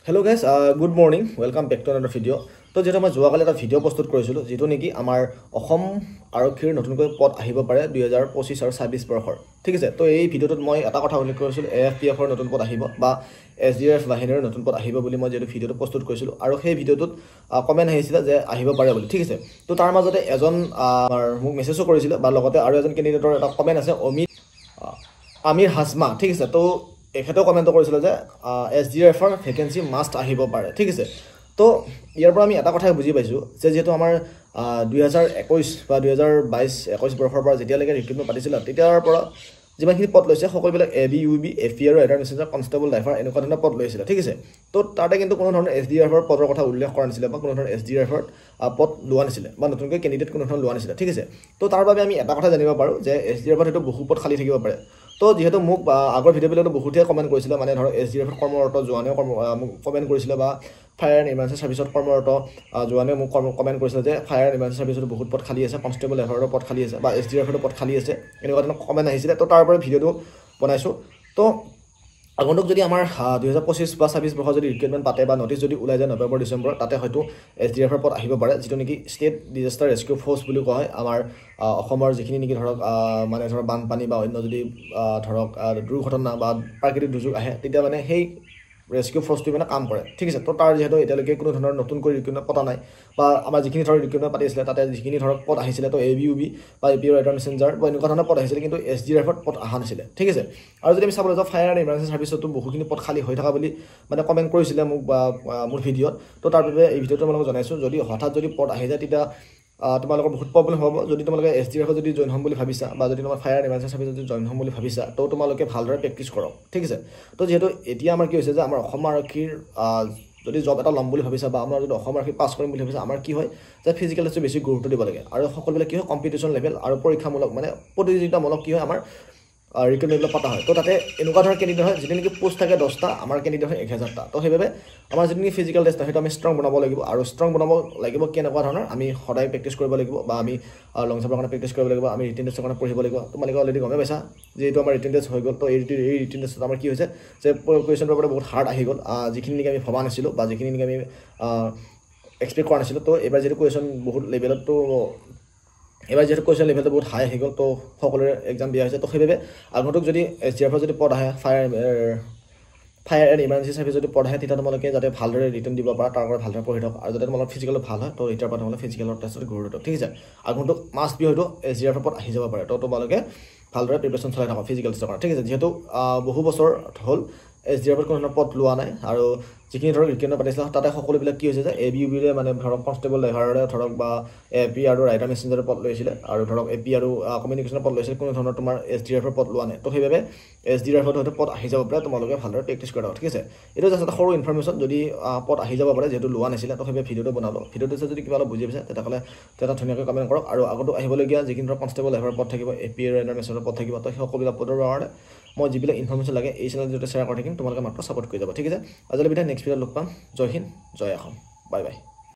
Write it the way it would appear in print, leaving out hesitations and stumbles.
Hello guys, good morning. Welcome back to another video. তো যেটা মই যোৱাকালি এটা ভিডিও প্ৰস্তুত কৰিছিলো যেটো নেকি আমাৰ অসম আৰক্ষীৰ নতুনকৈ পদ আহিব পাৰে 2025 আৰু 26 বৰ্ষৰ ঠিক আছে তো এই ভিডিওটোত মই এটা কথা উল্লেখ কৰিছিলো এএফপিএফৰ নতুন পদ আহিব বা এসডিআৰএফ বাহিনীৰ নতুন পদ আহিব বুলি মই যেটো ভিডিওটো প্ৰস্তুত কৰিছিলো আৰু সেই ভিডিওটোত কমেন্ট আহিছিল যে আহিব পাৰে বুলি ঠিক আছে তো তাৰ মাজতে এজন মোক মেছেজও কৰিছিল বা লগতে আৰু এজন ক্যান্ডিডেটৰ এটা কমেন্ট আছে আমিৰ হাজমা ঠিক আছে তো এখেতেও কমেন্ট কৰিছিল যে এসডিআৰএফ ৰ ভ্যাকেন্সি মাস্ট আহিব পাৰে ঠিক আছে তো ইয়াৰ পৰা আমি এটা কথা বুজি পাইছো যে যেহেতু আমাৰ 2021 বা 2022-21 বৰ্ষৰ পৰা যেতিয়ালৈকে ৰিক্ৰুটমেন্ট পাতিছিল তেতিয়াৰ পৰা যিমানখিনি পদ লৈছে সকলোবিলাক এবি ইউবি এফপি আৰু এডাৰ মেসেঞ্জাৰ কনস্টেবল ড্ৰাইভাৰ এনেকুৱা ধৰণৰ পদ লৈছিল ঠিক আছে তো তাতে কিন্তু কোনো ধৰণৰ এসডিআৰএফ ৰ পদৰ কথা উল্লেখ কৰা নাছিল বা কোনো ধৰণৰ এসডিআৰএফ ৰ পদ লোৱা নাছিল বা নতুনকৈ ক্যান্ডিডেট কোনো ধৰণৰ লোৱা নাছিল ঠিক আছে তো তাৰ বাবে আমি এটা কথা জানিব পাৰো যে এসডিআৰএফ ৰ বহু পদ খালি থাকিব পাৰে তো যেহেতু মোক আগৰ ভিডিওবিলাকত বহুতে কমেন্ট কৰিছিল মানে ধৰক এসডিআৰএফ কৰ্মৰত জোৱানে মোক কমেন্ট কৰিছিল বা ফায়াৰ এণ্ড ইমাৰ্জেন্সি সাৰ্ভিসত কৰ্মৰত জোৱানে মোক কমেন্ট কৰিছিল যে ফায়াৰ এণ্ড ইমাৰ্জেন্সি সাৰ্ভিসত বহুত পদ খালি আছে কনস্টেবল ড্ৰাইভাৰৰ পদ খালি আছে বা এসডিআৰএফ ৰ পদ খালি আছে এনেকুৱা ধৰণৰ কমেন্ট আহিছিল তো তাৰ পৰা ভিডিওটো বনাইছো তো আগন্তুক যদি আমাৰ 2025 বা 26 বৰ্ষৰ যদি ৰিক্ৰুটমেন্ট পাতে বা নটিচ যদি ওলাই যায় নৱেম্বৰ ডিসেম্বৰ তাতে হয়তো এসডিআৰএফ ৰ পদ আহিব পাৰে যেটো নেকি ষ্টেট ডিজাস্টাৰ ৰেস্কিউ ফোৰ্স বুলি কোৱা হয় আমাৰ অসমৰ যিখিনি নেকি ধৰক মানে ধৰক বানপানী বা অন্য যদি ধৰক দুৰ্ঘটনা বা প্ৰাকৃতিক দুৰ্যোগ আহে তেতিয়া মানে সেই ৰেস্কিউ ফোৰ্সটো মানে কাম কৰে ঠিক আছে তো তাৰ যেহেতু এতিয়ালৈকে কোনো ধৰণৰ নতুনকৈ ৰিক্ৰুটমেন্ট পতা নাই বা আমাৰ যিখিনি ধৰক ৰিক্ৰুটমেন্ট পাতিছিল তাতে যিখিনি ধৰক পদ আহিছিল তো এবিইউবি বা এপি ৰাইডাৰ মেসেঞ্জাৰ বা এনেকুৱা ধৰণৰ পদ আহিছিল কিন্তু এসডিআৰএফ ৰ পদ আহা নাছিল ঠিক আছে আৰু যদি আমি চাবলৈ যাওঁ ফায়াৰ এণ্ড ইমাৰ্জেন্সি সাৰ্ভিসতো বহুখিনি পদ খালি হৈ থকা বুলি মানে কমেন্ট কৰিছিল মোক বা মোৰ ভিডিওত তো তাৰ বাবে এই ভিডিওটো মই জনাইছো যদি হঠাৎ যদি পদ আহি যায় তেতিয়া তোমালোকৰ বহুত প্ৰবলেম হ'ব যদি তোমালোকে এসডিআৰএফ যদি জয়েন হ'ম বুলি ভাবিছা বা যদি তোমাৰ ফায়াৰ ইমাৰ্জেন্সি সাৰ্ভিস যদি জয়েন হ'ম বুলি ভাবিছা তো তোমালোকে ভালদৰে প্ৰেক্টিছ কৰক ঠিক আছে তো যেহেতু এতিয়া আমাৰ কি হৈছে যে আমাৰ অসম আৰক্ষীৰ যদি জব এটা ল'ম বুলি ভাবিছা বা আমাৰ যদি অসম আৰক্ষী পাছ কৰিম বুলি ভাবিছা আমাৰ কি হয় যে ফিজিক্যাল টেষ্টে বেছি গুৰুত্ব দিব লাগে আৰু সকলোবিলাক কি হয় কম্পিটিশন লেভেল আৰু পৰীক্ষামূলক মানে প্ৰতিযোগিতামূলক কি হয় আমাৰ ৰিক্ৰুটমেন্ট পতা হয় তো তাতে এনেকুৱা ধৰণৰ ক্যান্ডিডেট হয় যেনে নেকি পোষ্ট থাকে 10টা আমাৰ ক্যান্ডিডেট হয় 1000টা তো সেইভাবে আমাৰ যেনে ফিজিক্যাল টেষ্ট হয় আমি ষ্ট্ৰং বনাব লাগিব আৰু ষ্ট্ৰং বনাব লাগিব কেনেকুৱা ধৰণৰ আমি সদায় প্ৰেক্টিছ কৰিব লাগিব বা আমি লং জাম্পৰ কাৰণে প্ৰেক্টিছ কৰিব লাগিব আমি ৰিটেন টেষ্টৰ কাৰণে পঢ়িব লাগিব তোমালোকে অলৰেডি গমে পাইছা যেহেতু আমাৰ ৰিটেন টেষ্ট হৈ গ'ল তো এই ৰিটেন টেষ্টত আমাৰ কি হৈছে যে কুৱেশ্যন পেপাৰটো বহুত হাৰ্ড আহি গ'ল যিখিনি নেকি আমি ভবা নাছিলোঁ বা যিখিনি নেকি আমি এক্সপেক্ট কৰা নাছিলোঁ তো এবাৰ যেটো কুৱেশ্যন বহুত লেভেলত তো এবাৰ যেটো কোৱেশ্যন লেভেলটো বহুত হাই হৈ গ'ল তো সকলোৰে এক্সাম দিয়া হৈছে তো সেইভাবে আগন্তুক যদি এসডিআৰএফ যদি পদ আহে ফায়াৰ এণ্ড ইমাৰ্জেন্সি সাৰ্ভিস যদি পদ আহে তেতিয়া তোমালোকে যাতে ভালদৰে ৰিটাৰ্ণ দিব পাৰা তাৰ কাৰণে ভালদৰে পঢ়ি থাকক আৰু যাতে তোমালোকৰ ফিজিকেল ভাল হয় তো এতিয়াৰ পৰা তোমালোকে ফিজিকেলৰ টেষ্টত গুৰুত্ব ঠিক আছে আগন্তুক মাষ্ট বি হয়তো এসডিআৰএফ পদ আহি যাব পাৰে তো তোমালোকে ভালদৰে প্ৰিপাৰেচন চলাই থাকক ফিজিকেল টেষ্টৰ কাৰণে ঠিক আছে যেহেতু বহু বছৰ হ'ল এসডিআৰএফ কোনো ধৰণৰ পদ লোৱা নাই আৰু যিখিনি ধৰক ৰিক্ৰুটমেন্ট পাতিছিল তাতে সকলোবিলাক কি হৈছে যে এবিইউবিৰে মানে ধৰক কনস্টেবল ড্ৰাইভাৰৰে ধৰক বা এপি আৰু ৰাইডাৰ মেসেঞ্জাৰৰ পদ লৈছিল আৰু ধৰক এপি আৰু কমিউনিকেশ্যনৰ পদ লৈছিল কোনো ধৰণৰ তোমাৰ এসডিআৰএফ ৰ পদ লোৱা নাই তো সেইভাবে এসডিআৰএফ ৰ হয়তো পদ আহি যাব পাৰে তোমালোকে ভালদৰে প্ৰেক্টিছ কৰা ঠিক আছে এইটো জাষ্ট এটা সৰু ইনফৰমেশ্যন যদি পদ আহি যাব পাৰে যেটো লোৱা নাছিল তো সেইভাবে ভিডিওটো বনালো ভিডিওটো যদি কিবা অলপ বুজি পাইছে তেতিয়াহ'লে এটা ধুনীয়াকৈ কমেন্ট কৰক আৰু আগতো আহিবলগীয়া যিখিনি ধৰক কনস্টেবল ড্ৰাইভাৰৰ পদ থাকিব এপি আৰু ৰাইডাৰ মেসেঞ্জাৰৰ পদ থাকিব তো সকলোবিলাক পদৰ কাৰণে মই যিবিলাক ইনফৰমেশ্যন লাগে এই চেনেলত যেটা শ্বেয়াৰ কৰি থাকিম তোমালোকে মাত্ৰ সাপোৰ্ট কৰি যাব ঠিক আছে আজিলৈ বিদায় নেক্সট ভিডিঅ'ত লগ পাম জয় হিন্দ জয় অসম বাই বাই